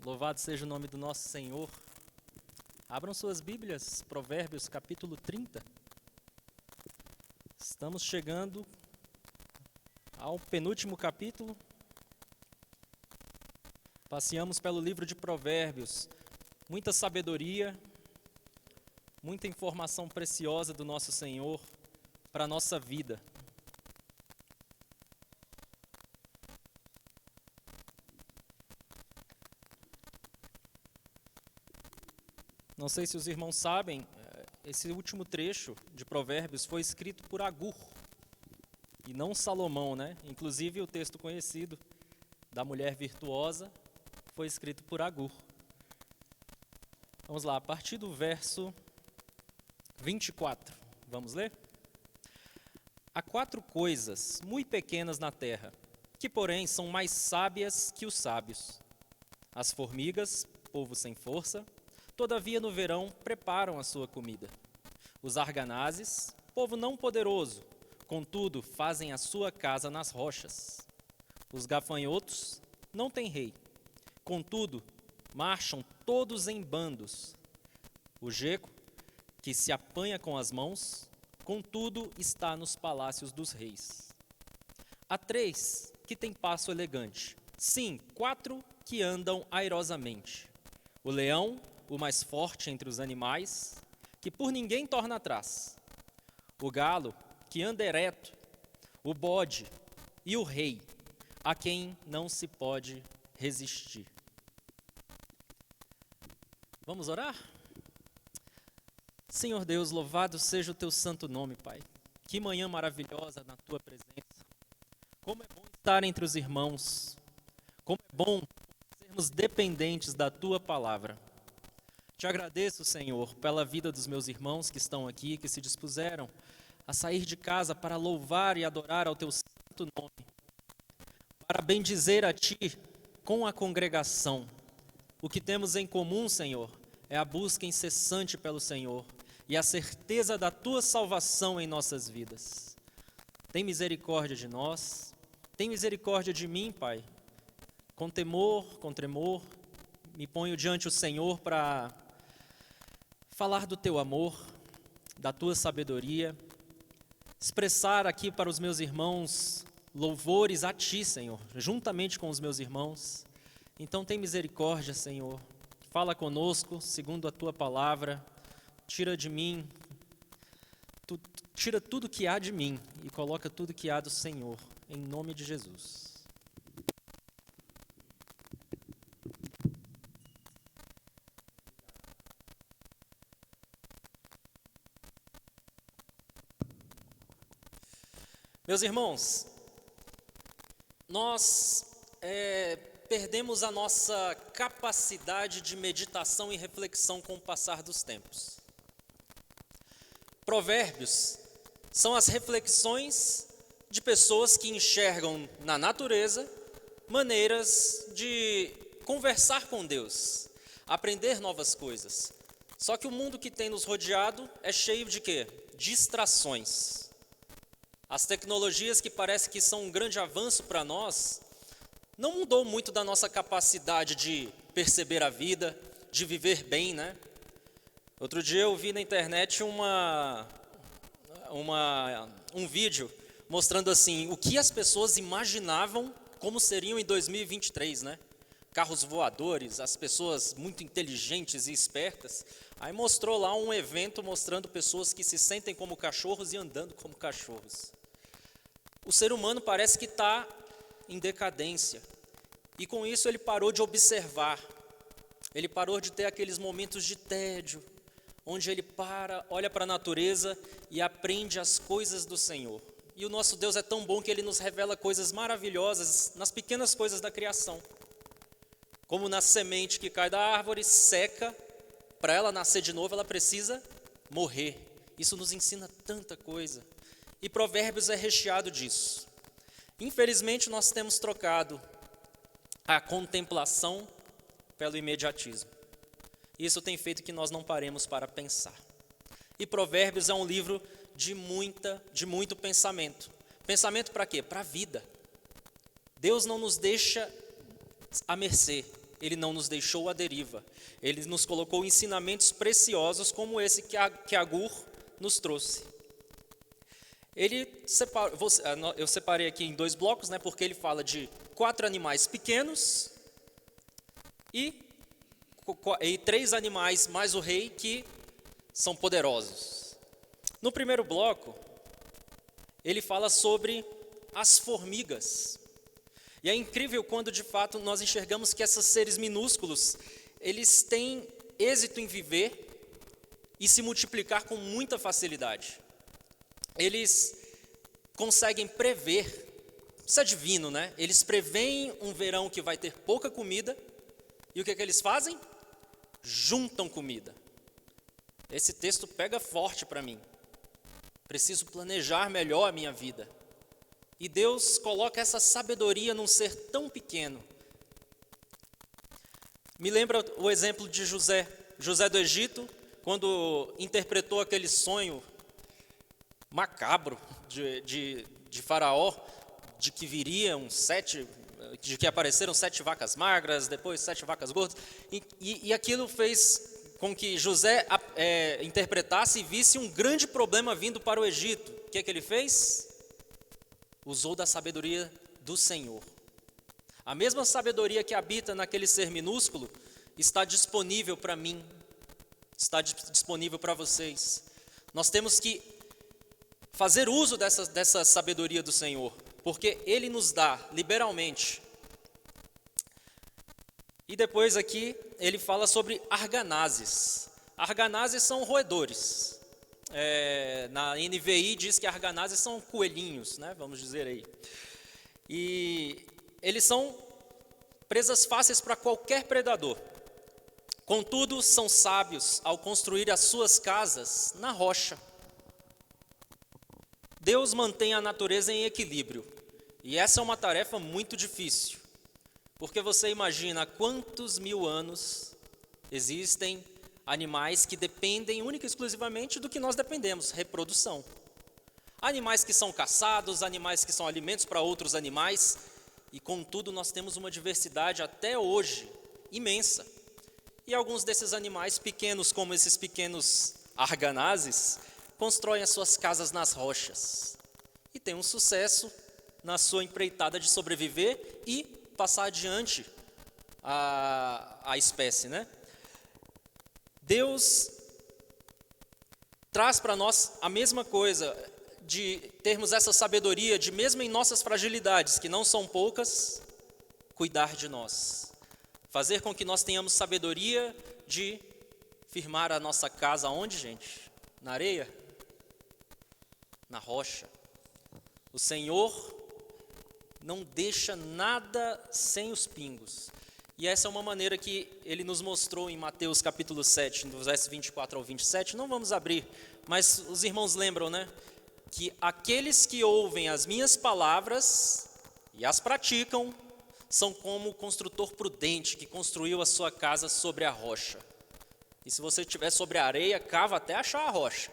Louvado seja o nome do nosso Senhor. Abram suas Bíblias, Provérbios capítulo 30. Estamos chegando ao penúltimo capítulo. Passeamos pelo livro de Provérbios. Muita sabedoria, muita informação preciosa do nosso Senhor para a nossa vida. Não sei se os irmãos sabem, esse último trecho de Provérbios foi escrito por Agur, e não Salomão, né? Inclusive o texto conhecido da mulher virtuosa foi escrito por Agur. Vamos lá, a partir do verso 24, vamos ler? Há 4 coisas muito pequenas na terra, que porém são mais sábias que os sábios. As formigas, povo sem força, todavia no verão preparam a sua comida. Os arganazes, povo não poderoso, contudo fazem a sua casa nas rochas. Os gafanhotos não têm rei, contudo marcham todos em bandos. O geco, que se apanha com as mãos, contudo está nos palácios dos reis. Há 3 que têm passo elegante, sim, 4 que andam airosamente. O leão, o mais forte entre os animais, que por ninguém torna atrás. O galo, que anda ereto, o bode e o rei, a quem não se pode resistir. Vamos orar? Senhor Deus, louvado seja o teu santo nome, Pai. Que manhã maravilhosa na tua presença. Como é bom estar entre os irmãos. Como é bom sermos dependentes da tua palavra. Te agradeço, Senhor, pela vida dos meus irmãos que estão aqui, que se dispuseram a sair de casa para louvar e adorar ao teu santo nome, para bendizer a ti com a congregação. O que temos em comum, Senhor, é a busca incessante pelo Senhor e a certeza da tua salvação em nossas vidas. Tem misericórdia de nós, tem misericórdia de mim, Pai. Com temor, com tremor, me ponho diante do Senhor para falar do teu amor, da tua sabedoria, expressar aqui para os meus irmãos louvores a ti, Senhor, juntamente com os meus irmãos. Então tem misericórdia, Senhor, fala conosco segundo a tua palavra, tira de mim, tira tudo que há de mim e coloca tudo que há do Senhor, em nome de Jesus. Meus irmãos, nós perdemos a nossa capacidade de meditação e reflexão com o passar dos tempos. Provérbios são as reflexões de pessoas que enxergam na natureza maneiras de conversar com Deus, aprender novas coisas. Só que o mundo que tem nos rodeado é cheio de quê? Distrações. As tecnologias que parece que são um grande avanço para nós, não mudou muito da nossa capacidade de perceber a vida, de viver bem, né? Outro dia eu vi na internet um vídeo mostrando assim, o que as pessoas imaginavam como seriam em 2023, né? Carros voadores, as pessoas muito inteligentes e espertas. Aí mostrou lá um evento mostrando pessoas que se sentem como cachorros e andando como cachorros. O ser humano parece que está em decadência. E com isso ele parou de observar. Ele parou de ter aqueles momentos de tédio, onde ele olha para a natureza e aprende as coisas do Senhor. E o nosso Deus é tão bom que ele nos revela coisas maravilhosas nas pequenas coisas da criação. Como na semente que cai da árvore, seca, para ela nascer de novo, ela precisa morrer. Isso nos ensina tanta coisa. E Provérbios é recheado disso. Infelizmente, nós temos trocado a contemplação pelo imediatismo. Isso tem feito que nós não paremos para pensar. E Provérbios é um livro de muito pensamento. Pensamento para quê? Para a vida. Deus não nos deixa à mercê. Ele não nos deixou à deriva. Ele nos colocou ensinamentos preciosos como esse que Agur nos trouxe. Eu separei aqui em 2 blocos, né, porque ele fala de 4 animais pequenos e 3 animais mais o rei que são poderosos. No primeiro bloco, ele fala sobre as formigas. E é incrível quando de fato nós enxergamos que esses seres minúsculos, eles têm êxito em viver e se multiplicar com muita facilidade. Eles conseguem prever, isso é divino, né? Eles preveem um verão que vai ter pouca comida, e o que eles fazem? Juntam comida. Esse texto pega forte para mim. Preciso planejar melhor a minha vida. E Deus coloca essa sabedoria num ser tão pequeno. Me lembra o exemplo de José do Egito, quando interpretou aquele sonho macabro de Faraó, de que apareceram 7 vacas magras, depois 7 vacas gordas, e aquilo fez com que José interpretasse e visse um grande problema vindo para o Egito. O que ele fez? Usou da sabedoria do Senhor. A mesma sabedoria que habita naquele ser minúsculo está disponível para mim, está disponível para vocês. Nós temos que fazer uso dessa sabedoria do Senhor, porque Ele nos dá liberalmente. E depois aqui ele fala sobre arganazes. Arganazes são roedores. Na NVI diz que arganazes são coelhinhos, né? Vamos dizer aí. E eles são presas fáceis para qualquer predador. Contudo, são sábios ao construir as suas casas na rocha. Deus mantém a natureza em equilíbrio, e essa é uma tarefa muito difícil, porque você imagina há quantos 1000 anos existem animais que dependem única e exclusivamente do que nós dependemos, reprodução. Animais que são caçados, animais que são alimentos para outros animais, e contudo nós temos uma diversidade até hoje imensa. E alguns desses animais pequenos, como esses pequenos arganazes, constroem as suas casas nas rochas e têm um sucesso na sua empreitada de sobreviver e passar adiante a espécie, né? Deus traz para nós a mesma coisa, de termos essa sabedoria de, mesmo em nossas fragilidades, que não são poucas, cuidar de nós. Fazer com que nós tenhamos sabedoria de firmar a nossa casa onde, gente? Na areia? Na rocha. O Senhor não deixa nada sem os pingos. E essa é uma maneira que Ele nos mostrou em Mateus capítulo 7, dos versos 24 ao 27. Não vamos abrir, mas os irmãos lembram, né? Que aqueles que ouvem as minhas palavras e as praticam, são como o construtor prudente que construiu a sua casa sobre a rocha. E se você estiver sobre a areia, cava até achar a rocha.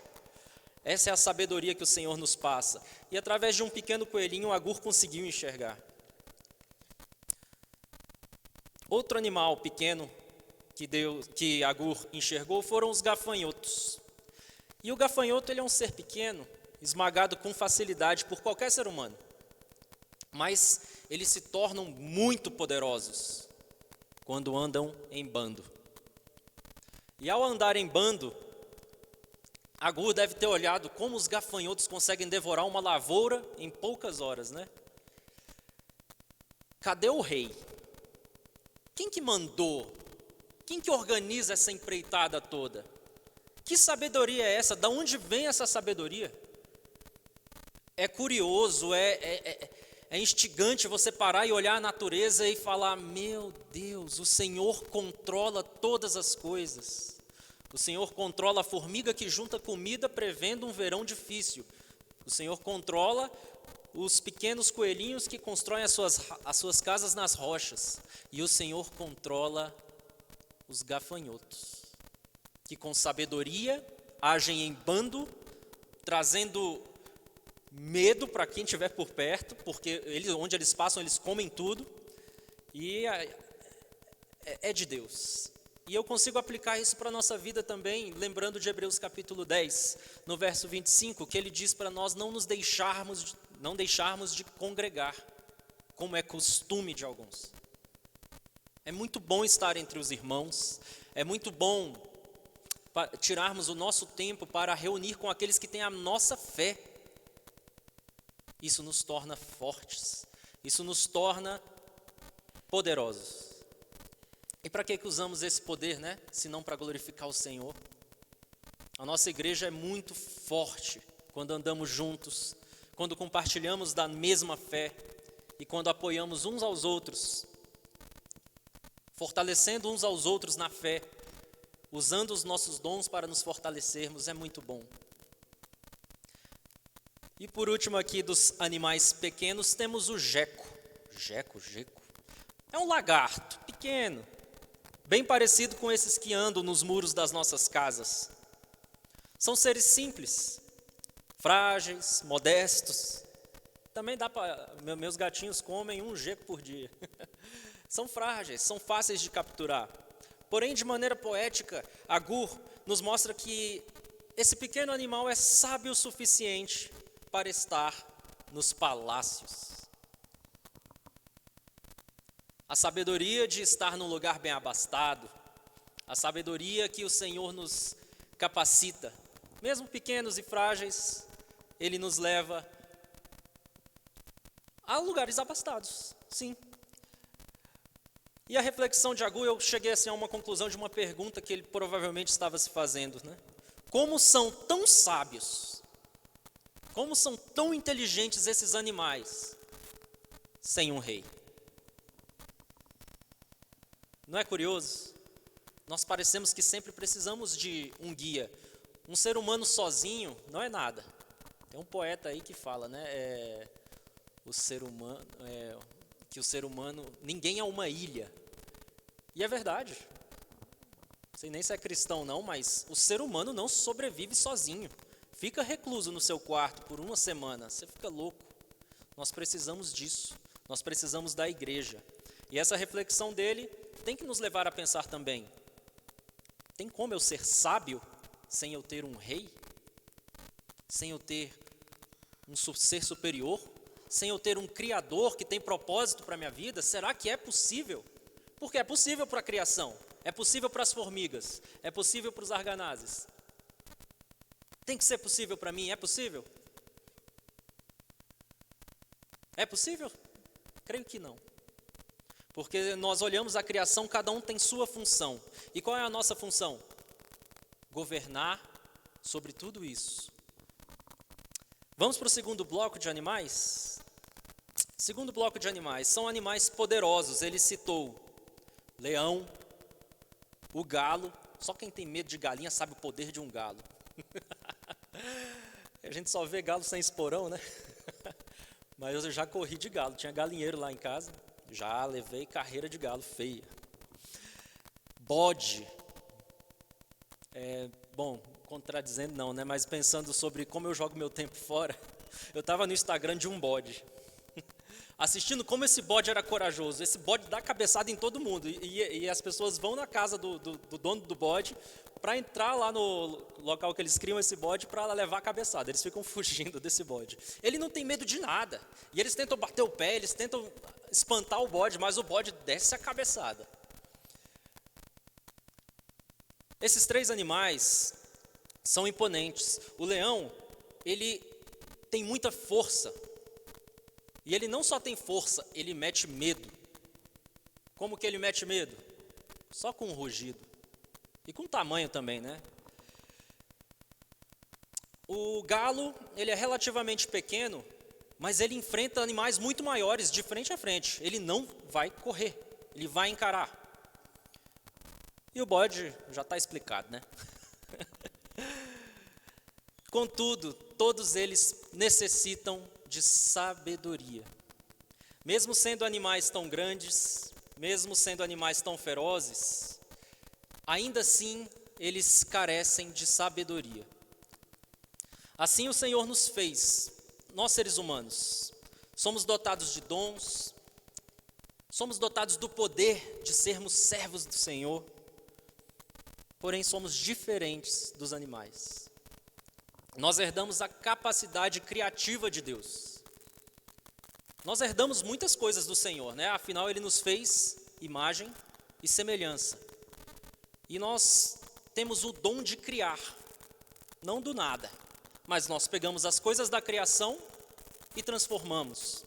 Essa é a sabedoria que o Senhor nos passa. E através de um pequeno coelhinho, Agur conseguiu enxergar. Outro animal pequeno que Agur enxergou foram os gafanhotos. E o gafanhoto, ele é um ser pequeno, esmagado com facilidade por qualquer ser humano. Mas eles se tornam muito poderosos quando andam em bando. E ao andar em bando, Agur deve ter olhado como os gafanhotos conseguem devorar uma lavoura em poucas horas, né? Cadê o rei? Quem que mandou? Quem que organiza essa empreitada toda? Que sabedoria é essa? Da onde vem essa sabedoria? É curioso, é instigante você parar e olhar a natureza e falar: meu Deus, o Senhor controla todas as coisas. O Senhor controla a formiga que junta comida prevendo um verão difícil. O Senhor controla os pequenos coelhinhos que constroem as suas casas nas rochas. E o Senhor controla os gafanhotos, que com sabedoria agem em bando, trazendo medo para quem estiver por perto, porque onde eles passam, eles comem tudo. E é de Deus. E eu consigo aplicar isso para a nossa vida também, lembrando de Hebreus capítulo 10, no verso 25, que ele diz para nós não deixarmos de congregar, como é costume de alguns. É muito bom estar entre os irmãos, é muito bom tirarmos o nosso tempo para reunir com aqueles que têm a nossa fé. Isso nos torna fortes, isso nos torna poderosos. E para que usamos esse poder, né? Se não para glorificar o Senhor. A nossa igreja é muito forte quando andamos juntos, quando compartilhamos da mesma fé e quando apoiamos uns aos outros, fortalecendo uns aos outros na fé, usando os nossos dons para nos fortalecermos, é muito bom. E por último aqui dos animais pequenos, temos o geco. Geco. É um lagarto pequeno, bem parecido com esses que andam nos muros das nossas casas. São seres simples, frágeis, modestos. Também dá para... Meus gatinhos comem um geco por dia. São frágeis, são fáceis de capturar. Porém, de maneira poética, Agur nos mostra que esse pequeno animal é sábio o suficiente para estar nos palácios. A sabedoria de estar num lugar bem abastado, a sabedoria que o Senhor nos capacita, mesmo pequenos e frágeis, Ele nos leva a lugares abastados, sim. E a reflexão de Agur, eu cheguei assim, a uma conclusão de uma pergunta que ele provavelmente estava se fazendo, né? Como são tão sábios, como são tão inteligentes esses animais sem um rei? Não é curioso? Nós parecemos que sempre precisamos de um guia. Um ser humano sozinho não é nada. Tem um poeta aí que fala, né? Que o ser humano, ninguém é uma ilha. E é verdade. Não sei nem se é cristão não, mas o ser humano não sobrevive sozinho. Fica recluso no seu quarto por uma semana, você fica louco. Nós precisamos disso. Nós precisamos da igreja. E essa reflexão dele tem que nos levar a pensar também. Tem como eu ser sábio sem eu ter um rei? Sem eu ter um ser superior? Sem eu ter um criador que tem propósito para a minha vida? Será que é possível? Porque é possível para a criação, é possível para as formigas, é possível para os arganazes. Tem que ser possível para mim, é possível? É possível? Creio que não. Porque nós olhamos a criação, cada um tem sua função. E qual é a nossa função? Governar sobre tudo isso. Vamos para o segundo bloco de animais? Segundo bloco de animais, são animais poderosos. Ele citou leão, o galo. Só quem tem medo de galinha sabe o poder de um galo. A gente só vê galo sem esporão, né? Mas eu já corri de galo, tinha galinheiro lá em casa. Já levei carreira de galo feia. Bode. Bom, contradizendo não, né? Mas pensando sobre como eu jogo meu tempo fora, eu estava no Instagram de um bode, assistindo como esse bode era corajoso. Esse bode dá cabeçada em todo mundo. E as pessoas vão na casa do dono do bode para entrar lá no local que eles criam esse bode para levar a cabeçada. Eles ficam fugindo desse bode. Ele não tem medo de nada. E eles tentam bater o pé, eles tentam espantar o bode, mas o bode desce a cabeçada. Esses três animais são imponentes. O leão, ele tem muita força. E ele não só tem força, ele mete medo. Como que ele mete medo? Só com um rugido. E com tamanho também, né? O galo, ele é relativamente pequeno, mas ele enfrenta animais muito maiores de frente a frente. Ele não vai correr, ele vai encarar. E o bode já está explicado, né? Contudo, todos eles necessitam de sabedoria. Mesmo sendo animais tão grandes, mesmo sendo animais tão ferozes, ainda assim eles carecem de sabedoria. Assim o Senhor nos fez, nós seres humanos, somos dotados de dons, Somos dotados do poder de sermos servos do Senhor, porém somos diferentes dos animais. Nós herdamos a capacidade criativa de Deus. Nós herdamos muitas coisas do Senhor, né? Afinal, Ele nos fez imagem e semelhança. E nós temos o dom de criar, não do nada, mas nós pegamos as coisas da criação e transformamos.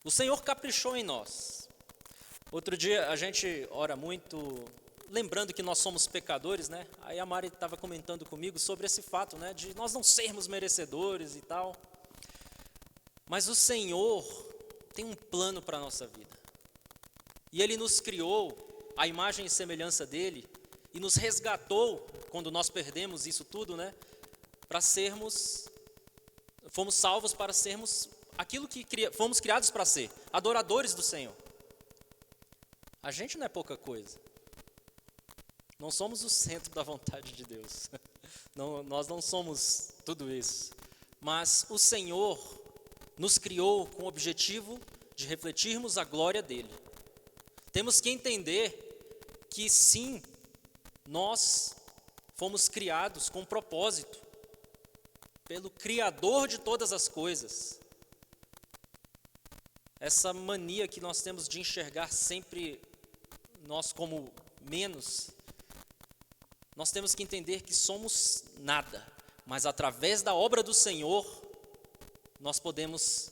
O Senhor caprichou em nós. Outro dia a gente ora muito, lembrando que nós somos pecadores, né? Aí a Mari estava comentando comigo sobre esse fato, né? De nós não sermos merecedores e tal. Mas o Senhor tem um plano para a nossa vida. E Ele nos criou à imagem e semelhança dEle e nos resgatou quando nós perdemos isso tudo, né? Fomos salvos para sermos aquilo que fomos criados para ser, adoradores do Senhor. A gente não é pouca coisa. Não somos o centro da vontade de Deus. Nós não somos tudo isso. Mas o Senhor nos criou com o objetivo de refletirmos a glória dEle. Temos que entender que sim, nós fomos criados com propósito pelo Criador de todas as coisas. Essa mania que nós temos de enxergar sempre nós como menos, nós temos que entender que somos nada, mas através da obra do Senhor, nós podemos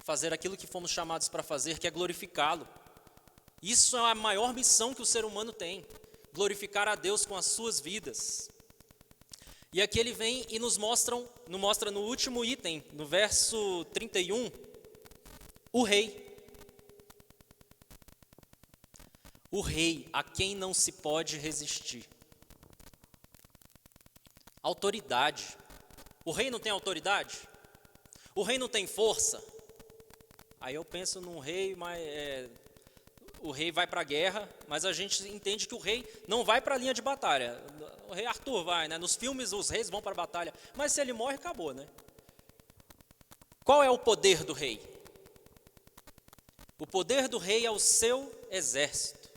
fazer aquilo que fomos chamados para fazer, que é glorificá-lo. Isso é a maior missão que o ser humano tem, glorificar a Deus com as suas vidas. E aqui ele vem e nos mostra no último item, no verso 31, o rei. O rei a quem não se pode resistir. Autoridade. O rei não tem autoridade? O rei não tem força? Aí eu penso num rei, mas o rei vai para a guerra, mas a gente entende que o rei não vai para a linha de batalha. O rei Arthur vai, né? Nos filmes os reis vão para a batalha, mas se ele morre, acabou, né? Qual é o poder do rei? O poder do rei é o seu exército.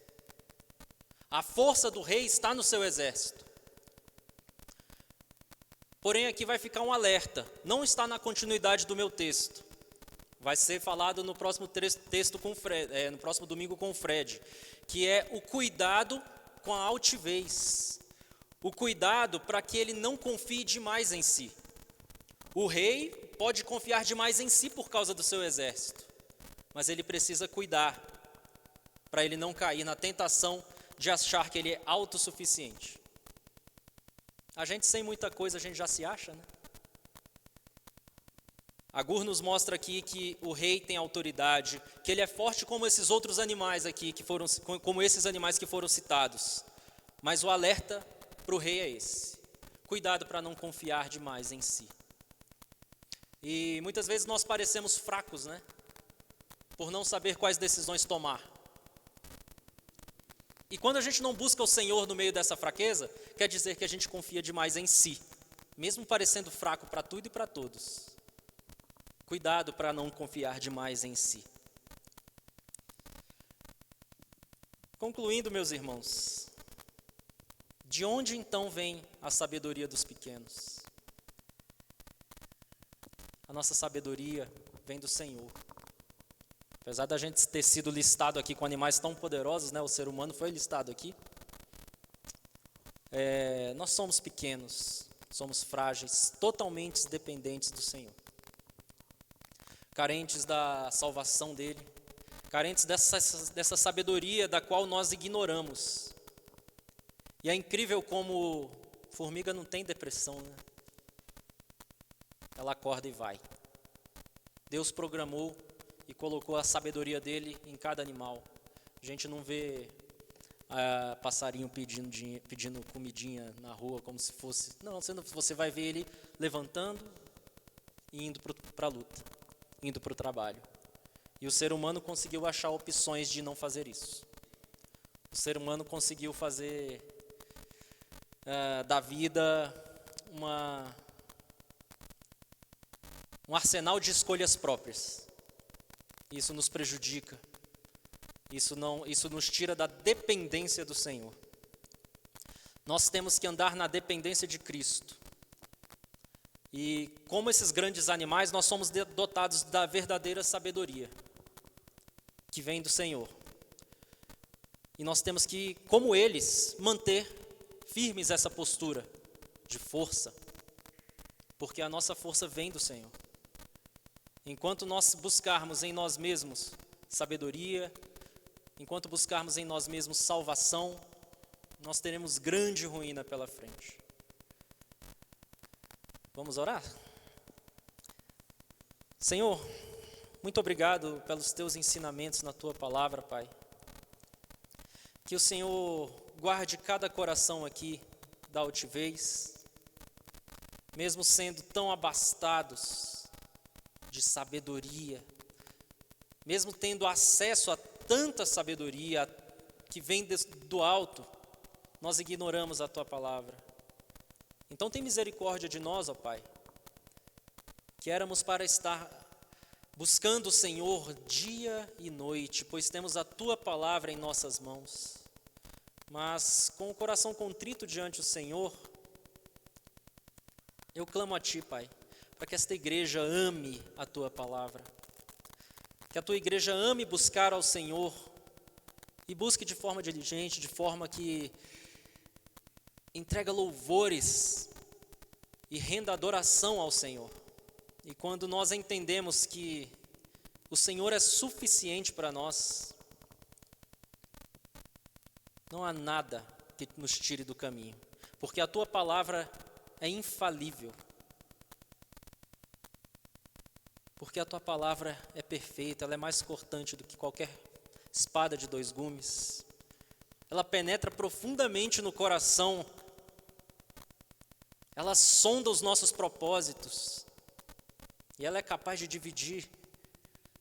A força do rei está no seu exército. Porém, aqui vai ficar um alerta. Não está na continuidade do meu texto. Vai ser falado no próximo texto com Fred, no próximo domingo com o Fred, que é o cuidado com a altivez. O cuidado para que ele não confie demais em si. O rei pode confiar demais em si por causa do seu exército, mas ele precisa cuidar para ele não cair na tentação de achar que ele é autossuficiente. A gente sem muita coisa, a gente já se acha, né? Agur nos mostra aqui que o rei tem autoridade, que ele é forte como esses outros animais aqui, como esses animais que foram citados. Mas o alerta para o rei é esse. Cuidado para não confiar demais em si. E muitas vezes nós parecemos fracos, né? Por não saber quais decisões tomar. E quando a gente não busca o Senhor no meio dessa fraqueza, quer dizer que a gente confia demais em si, mesmo parecendo fraco para tudo e para todos. Cuidado para não confiar demais em si. Concluindo, meus irmãos, de onde então vem a sabedoria dos pequenos? A nossa sabedoria vem do Senhor. Apesar da gente ter sido listado aqui com animais tão poderosos, né? O ser humano foi listado aqui. Nós somos pequenos, somos frágeis, totalmente dependentes do Senhor. Carentes da salvação dEle, carentes dessa sabedoria da qual nós ignoramos. E é incrível como formiga não tem depressão, né? Ela acorda e vai. Deus programou e colocou a sabedoria dele em cada animal. A gente não vê passarinho pedindo comidinha na rua como se fosse... Não, você vai ver ele levantando e indo para a luta, indo para o trabalho. E o ser humano conseguiu achar opções de não fazer isso. O ser humano conseguiu fazer da vida um arsenal de escolhas próprias. Isso nos prejudica, Isso nos tira da dependência do Senhor. Nós temos que andar na dependência de Cristo. E como esses grandes animais, nós somos dotados da verdadeira sabedoria, que vem do Senhor. E nós temos que, como eles, manter firmes essa postura de força, porque a nossa força vem do Senhor. Enquanto nós buscarmos em nós mesmos sabedoria, enquanto buscarmos em nós mesmos salvação, nós teremos grande ruína pela frente. Vamos orar? Senhor, muito obrigado pelos teus ensinamentos na tua palavra, Pai. Que o Senhor guarde cada coração aqui da altivez, mesmo sendo tão abastados de sabedoria, mesmo tendo acesso a tanta sabedoria que vem do alto, nós ignoramos a tua palavra. Então tem misericórdia de nós, ó Pai, que éramos para estar buscando o Senhor dia e noite, pois temos a tua palavra em nossas mãos. Mas com o coração contrito diante do Senhor, eu clamo a ti, Pai, para que esta igreja ame a tua palavra, que a tua igreja ame buscar ao Senhor e busque de forma diligente, de forma que entrega louvores e renda adoração ao Senhor. E quando nós entendemos que o Senhor é suficiente para nós, não há nada que nos tire do caminho, porque a tua palavra é infalível, porque a tua palavra é perfeita, ela é mais cortante do que qualquer espada de dois gumes, ela penetra profundamente no coração, ela sonda os nossos propósitos, e ela é capaz de dividir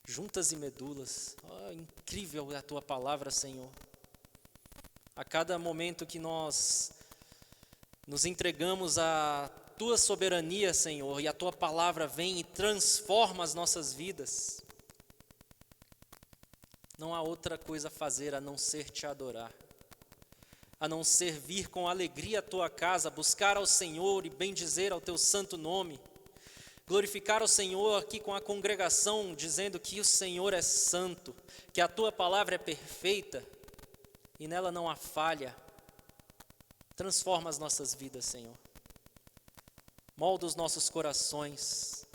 juntas e medulas. Oh, incrível é a tua palavra, Senhor. A cada momento que nós nos entregamos à tua soberania, Senhor, e a tua palavra vem e transforma as nossas vidas, não há outra coisa a fazer a não ser te adorar, a não ser vir com alegria à tua casa, buscar ao Senhor e bendizer ao teu santo nome, glorificar ao Senhor aqui com a congregação, dizendo que o Senhor é santo, que a tua palavra é perfeita e nela não há falha. Transforma as nossas vidas, Senhor. Molda os nossos corações.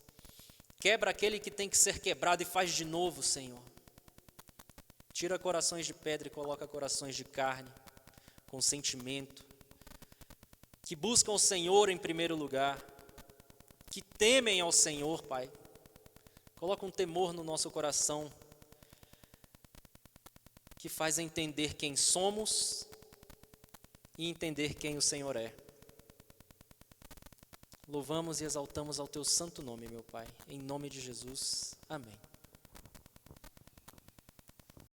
Quebra aquele que tem que ser quebrado e faz de novo, Senhor. Tira corações de pedra e coloca corações de carne, com sentimento, que buscam o Senhor em primeiro lugar, que temem ao Senhor, Pai. Coloca um temor no nosso coração, que faz entender quem somos e entender quem o Senhor é. Louvamos e exaltamos ao teu santo nome, meu Pai. Em nome de Jesus. Amém.